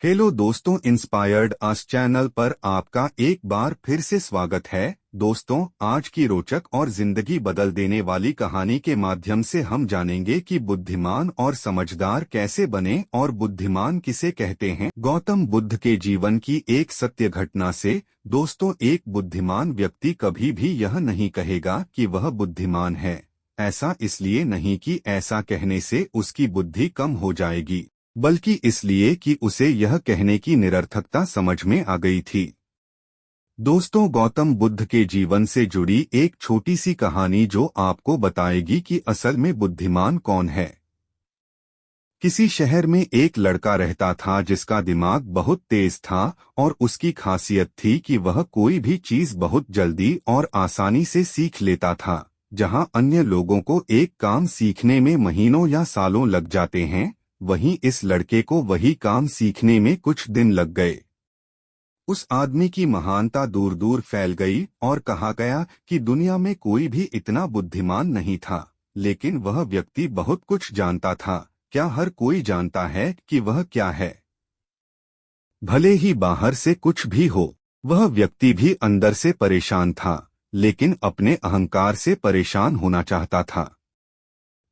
Hello दोस्तों, inspired अस channel पर आपका एक बार फिर से स्वागत है। दोस्तों, आज की रोचक और जिंदगी बदल देने वाली कहानी के माध्यम से हम जानेंगे कि बुद्धिमान और समझदार कैसे बने और बुद्धिमान किसे कहते हैं। गौतम बुद्ध के जीवन की एक सत्य घटना से दोस्तों, एक बुद्धिमान व्यक्ति कभी भी यह नहीं कहेगा कि वह बुद्धिमान है। ऐसा इसलिए नहीं कि ऐसा कहने से उसकी बुद्धि कम हो जाएगी, बल्कि इसलिए कि उसे यह कहने की निरर्थकता समझ में आ गई थी। दोस्तों, गौतम बुद्ध के जीवन से जुड़ी एक छोटी सी कहानी जो आपको बताएगी कि असल में बुद्धिमान कौन है। किसी शहर में एक लड़का रहता था जिसका दिमाग बहुत तेज था और उसकी खासियत थी कि वह कोई भी चीज बहुत जल्दी और आसानी से सीख लेता था। जहां अन्य लोगों को एक काम सीखने में महीनों या सालों लग जाते हैं, वहीं इस लड़के को वही काम सीखने में कुछ दिन लग गए। उस आदमी की महानता दूर दूर फैल गई और कहा गया कि दुनिया में कोई भी इतना बुद्धिमान नहीं था। लेकिन वह व्यक्ति बहुत कुछ जानता था। क्या हर कोई जानता है कि वह क्या है? भले ही बाहर से कुछ भी हो, वह व्यक्ति भी अंदर से परेशान था, लेकिन अपने अहंकार से परेशान होना चाहता था।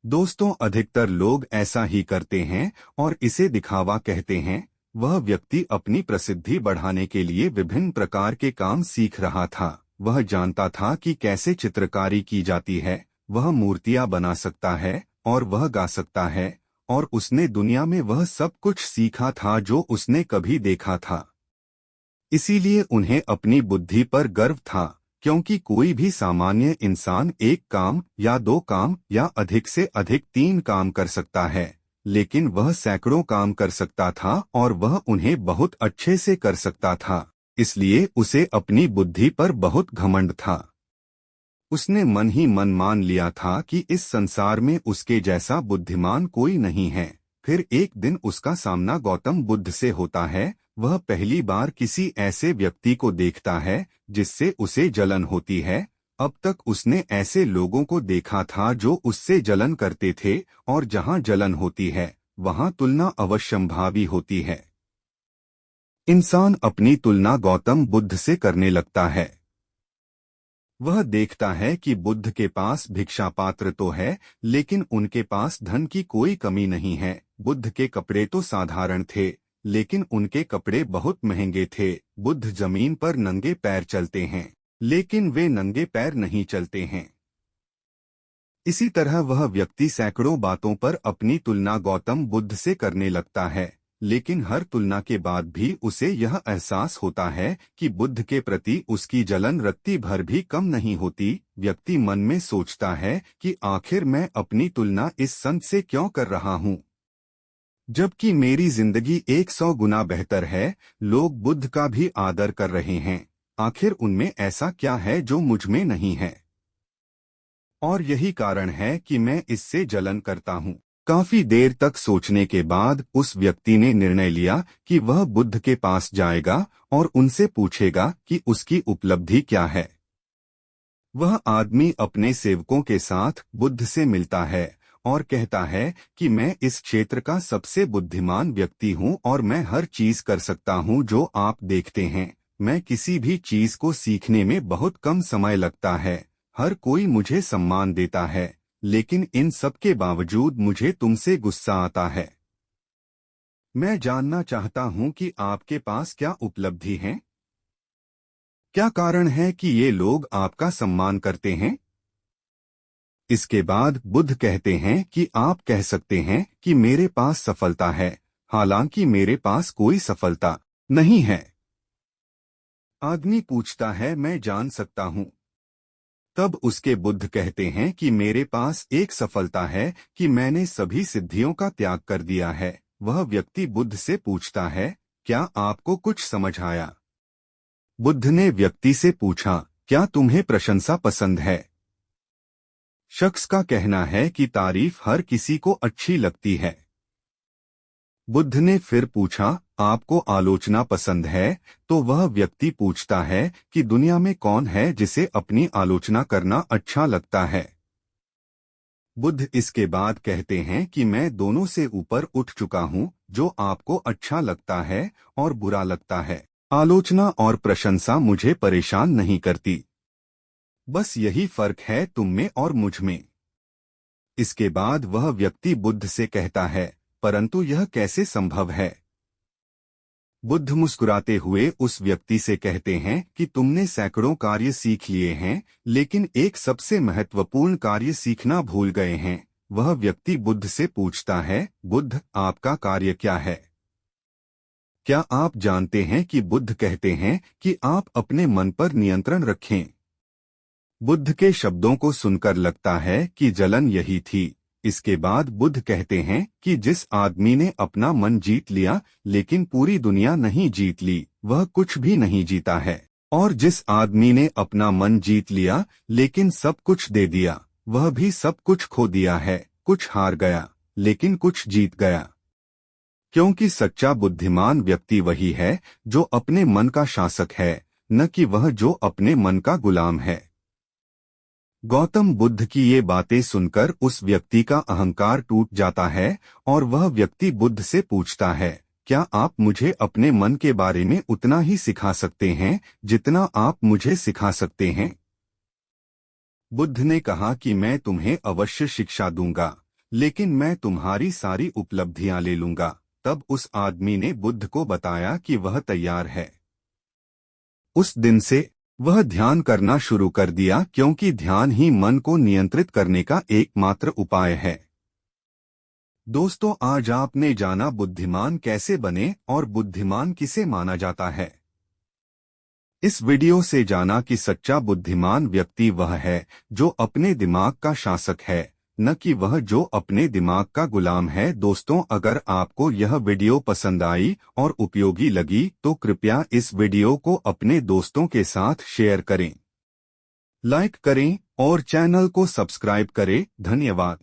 दोस्तों, अधिकतर लोग ऐसा ही करते हैं और इसे दिखावा कहते हैं। वह व्यक्ति अपनी प्रसिद्धि बढ़ाने के लिए विभिन्न प्रकार के काम सीख रहा था। वह जानता था कि कैसे चित्रकारी की जाती है, वह मूर्तियां बना सकता है और वह गा सकता है, और उसने दुनिया में वह सब कुछ सीखा था जो उसने कभी देखा था। इसीलिए उन्हें अपनी बुद्धि पर गर्व था, क्योंकि कोई भी सामान्य इंसान एक काम या दो काम या अधिक से अधिक 3 काम कर सकता है, लेकिन वह सैकड़ों काम कर सकता था और वह उन्हें बहुत अच्छे से कर सकता था। इसलिए उसे अपनी बुद्धि पर बहुत घमंड था। उसने मन ही मन मान लिया था कि इस संसार में उसके जैसा बुद्धिमान कोई नहीं है। फिर एक दिन उसका सामना गौतम बुद्ध से होता है। वह पहली बार किसी ऐसे व्यक्ति को देखता है जिससे उसे जलन होती है। अब तक उसने ऐसे लोगों को देखा था जो उससे जलन करते थे, और जहां जलन होती है वहां तुलना अवश्यंभावी होती है। इंसान अपनी तुलना गौतम बुद्ध से करने लगता है। वह देखता है कि बुद्ध के पास भिक्षा पात्र तो है, लेकिन उनके पास धन की कोई कमी नहीं है। बुद्ध के कपड़े तो साधारण थे, लेकिन उनके कपड़े बहुत महंगे थे। बुद्ध जमीन पर नंगे पैर चलते हैं, लेकिन वे नंगे पैर नहीं चलते हैं। इसी तरह वह व्यक्ति सैकड़ों बातों पर अपनी तुलना गौतम बुद्ध से करने लगता है, लेकिन हर तुलना के बाद भी उसे यह एहसास होता है कि बुद्ध के प्रति उसकी जलन रत्ती भर भी कम नहीं होती। व्यक्ति मन में सोचता है कि आखिर मैं अपनी तुलना इस संत से क्यों कर रहा हूँ, जबकि मेरी जिंदगी 100 गुना बेहतर है। लोग बुद्ध का भी आदर कर रहे हैं, आखिर उनमें ऐसा क्या है जो मुझ में नहीं है? और यही कारण है कि मैं इससे जलन करता हूँ। काफी देर तक सोचने के बाद उस व्यक्ति ने निर्णय लिया कि वह बुद्ध के पास जाएगा और उनसे पूछेगा कि उसकी उपलब्धि क्या है। वह आदमी अपने सेवकों के साथ बुद्ध से मिलता है और कहता है कि मैं इस क्षेत्र का सबसे बुद्धिमान व्यक्ति हूँ और मैं हर चीज कर सकता हूँ जो आप देखते हैं। मैं किसी भी चीज को सीखने में बहुत कम समय लगता है। हर कोई मुझे सम्मान देता है, लेकिन इन सब के बावजूद मुझे तुमसे गुस्सा आता है। मैं जानना चाहता हूं कि आपके पास क्या उपलब्धि है? क्या कारण है कि ये लोग आपका सम्मान करते हैं? इसके बाद बुद्ध कहते हैं कि आप कह सकते हैं कि मेरे पास सफलता है, हालांकि मेरे पास कोई सफलता नहीं है। आदमी पूछता है, मैं जान सकता हूं? तब उसके बुद्ध कहते हैं कि मेरे पास एक सफलता है कि मैंने सभी सिद्धियों का त्याग कर दिया है। वह व्यक्ति बुद्ध से पूछता है, क्या आपको कुछ समझ आया? बुद्ध ने व्यक्ति से पूछा, क्या तुम्हें प्रशंसा पसंद है? शख्स का कहना है कि तारीफ हर किसी को अच्छी लगती है। बुद्ध ने फिर पूछा, आपको आलोचना पसंद है? तो वह व्यक्ति पूछता है कि दुनिया में कौन है जिसे अपनी आलोचना करना अच्छा लगता है। बुद्ध इसके बाद कहते हैं कि मैं दोनों से ऊपर उठ चुका हूँ, जो आपको अच्छा लगता है और बुरा लगता है। आलोचना और प्रशंसा मुझे परेशान नहीं करती। बस यही फर्क है तुम में और मुझ में। इसके बाद वह व्यक्ति बुद्ध से कहता है, परंतु यह कैसे संभव है? बुद्ध मुस्कुराते हुए उस व्यक्ति से कहते हैं कि तुमने सैकड़ों कार्य सीख लिए हैं, लेकिन एक सबसे महत्वपूर्ण कार्य सीखना भूल गए हैं। वह व्यक्ति बुद्ध से पूछता है, बुद्ध, आपका कार्य क्या है? क्या आप जानते हैं कि बुद्ध कहते हैं कि आप अपने मन पर नियंत्रण रखें? बुद्ध के शब्दों को सुनकर लगता है कि जलन यही थी। इसके बाद बुद्ध कहते हैं कि जिस आदमी ने अपना मन जीत लिया लेकिन पूरी दुनिया नहीं जीत ली, वह कुछ भी नहीं जीता है। और जिस आदमी ने अपना मन जीत लिया लेकिन सब कुछ दे दिया, वह भी सब कुछ खो दिया है। कुछ हार गया लेकिन कुछ जीत गया। क्योंकि सच्चा बुद्धिमान व्यक्ति वही है जो अपने मन का शासक है, न कि वह जो अपने मन का गुलाम है। गौतम बुद्ध की ये बातें सुनकर उस व्यक्ति का अहंकार टूट जाता है और वह व्यक्ति बुद्ध से पूछता है, क्या आप मुझे अपने मन के बारे में उतना ही सिखा सकते हैं जितना आप मुझे सिखा सकते हैं? बुद्ध ने कहा कि मैं तुम्हें अवश्य शिक्षा दूंगा, लेकिन मैं तुम्हारी सारी उपलब्धियां ले लूंगा। तब उस आदमी ने बुद्ध को बताया कि वह तैयार है। उस दिन से वह ध्यान करना शुरू कर दिया, क्योंकि ध्यान ही मन को नियंत्रित करने का एकमात्र उपाय है। दोस्तों, आज आपने जाना बुद्धिमान कैसे बने और बुद्धिमान किसे माना जाता है। इस वीडियो से जाना कि सच्चा बुद्धिमान व्यक्ति वह है जो अपने दिमाग का शासक है, न कि वह जो अपने दिमाग का गुलाम है। दोस्तों, अगर आपको यह वीडियो पसंद आई और उपयोगी लगी तो कृपया इस वीडियो को अपने दोस्तों के साथ शेयर करें, लाइक करें और चैनल को सब्सक्राइब करें। धन्यवाद।